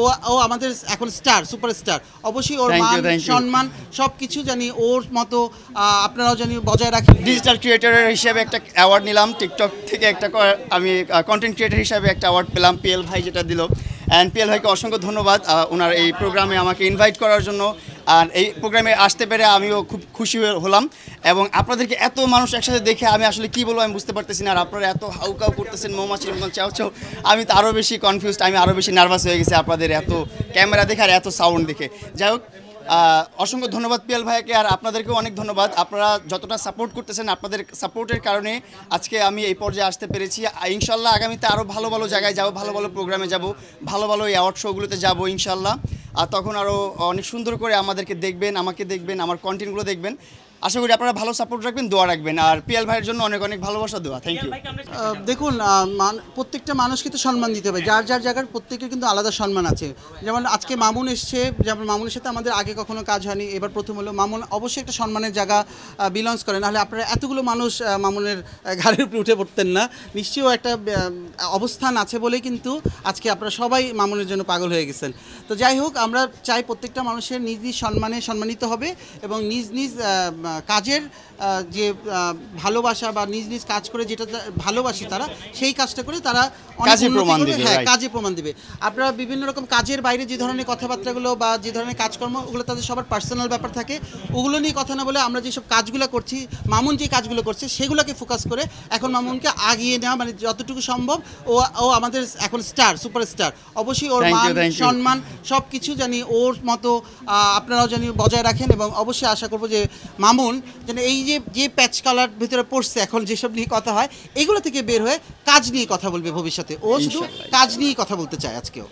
ও ও আমাদের এখন star, superstar. অবশ্যই ওর মান সম্মান সব কিছু জানি ওর মতো আপনারাও জানি বজায় রাখেন। ডিজিটাল ক্রিয়েটর হিসেবে একটা অ্যাওয়ার্ড নিলাম, টিকটক থেকে একটা আমি কন্টেন্ট ক্রিয়েটর হিসেবে একটা অ্যাওয়ার্ড পেলাম, পিএল ভাই যেটা দিল। অ্যান্ড পিএল ভাইকে অসংখ্য ধন্যবাদ ওনার এই প্রোগ্রামে আমাকে ইনভাইট করার জন্য। আর এই প্রোগ্রামে আসতে পেরে আমিও খুব খুশি হলাম, এবং আপনাদেরকে এত মানুষ একসাথে দেখে আমি আসলে কী বলবো আমি বুঝতে পারতেছি না। আর আপনারা এত হাউকাউ করতেছেন মৌমাছির মতন চাও চাও, আমি তো আরও বেশি কনফিউজড, আমি আরও বেশি নার্ভাস হয়ে গেছি আপনাদের এত ক্যামেরা দেখে আর এত সাউন্ড দেখে। যাই হোক, অসংখ্য ধন্যবাদ পিএল ভাইকে, আর আপনাদেরকেও অনেক ধন্যবাদ। আপনারা যতটা সাপোর্ট করতেছেন, আপনাদের সাপোর্টের কারণে আজকে আমি এই পর্যায়ে আসতে পেরেছি। ইনশাল্লাহ আগামীতে আরও ভালো ভালো জায়গায় যাব, ভালো ভালো প্রোগ্রামে যাব, ভালো ভালো অ্যাওয়ার্ড শোগুলোতে যাব ইনশাল্লাহ। আর তখন আরও অনেক সুন্দর করে আমাদেরকে দেখবেন, আমাকে দেখবেন, আমার কন্টেন্টগুলো দেখবেন। আশা করি আপনারা ভালো সাপোর্ট রাখবেন, দোয়া রাখবেন। আর পিএল ভাইয়ের জন্য অনেক অনেক ভালোবাসা, দোয়া। Thank you. দেখুন, প্রত্যেকটা মানুষকে তো সম্মান দিতে হবে, যার যার জায়গার প্রত্যেকের কিন্তু আলাদা সম্মান আছে। যেমন আজকে মামুন এসছে, যেমন মামুনের সাথে আমাদের আগে কখনো কাজ হয়নি, এবার প্রথম হলো। মামুন অবশ্যই একটা সম্মানের জায়গা বিলংস করে, নাহলে আপনারা এতগুলো মানুষ মামুনের ঘাড়ের উপরে উঠে পড়তেন না। নিশ্চয়ই একটা অবস্থান আছে বলেই কিন্তু আজকে আপনারা সবাই মামুনের জন্য পাগল হয়ে গেছেন। তো যাই হোক, আমরা চাই প্রত্যেকটা মানুষের নিজ নিজ সম্মানে সম্মানিত হবে, এবং নিজ নিজ কাজের যে ভালোবাসা বা নিজ নিজ কাজ করে যেটা ভালোবাসে তারা, সেই কাজটা করে তারা কাজে প্রমাণ দিবে। হ্যাঁ, কাজে প্রমাণ দিবে। আপনারা বিভিন্ন রকম কাজের বাইরে যে ধরনের কথাবার্তাগুলো বা যে ধরনের কাজকর্ম, ওগুলো তাদের সবার পার্সোনাল ব্যাপার থাকে, ওগুলো নিয়ে কথা না বলে আমরা যেসব কাজগুলো করছি, মামুন যে কাজগুলো করছে সেগুলোকে ফোকাস করে এখন মামুনকে আগিয়ে নেওয়া, মানে যতটুকু সম্ভব ও আমাদের এখন স্টার, সুপারস্টার। অবশ্যই ওর মান সম্মান সব কিছু জানি ওর মতো আপনারাও জানি বজায় রাখেন, এবং অবশ্যই আশা করবো যে মামুন যেন এই যে প্যাচ কালার ভিতরে পড়ছে এখন, যেসব নিয়ে কথা হয় এগুলো থেকে বের হয়ে কাজ নিয়ে কথা বলবে ভবিষ্যতে। ও শুধু কাজ নিয়েই কথা বলতে চায় আজকেও।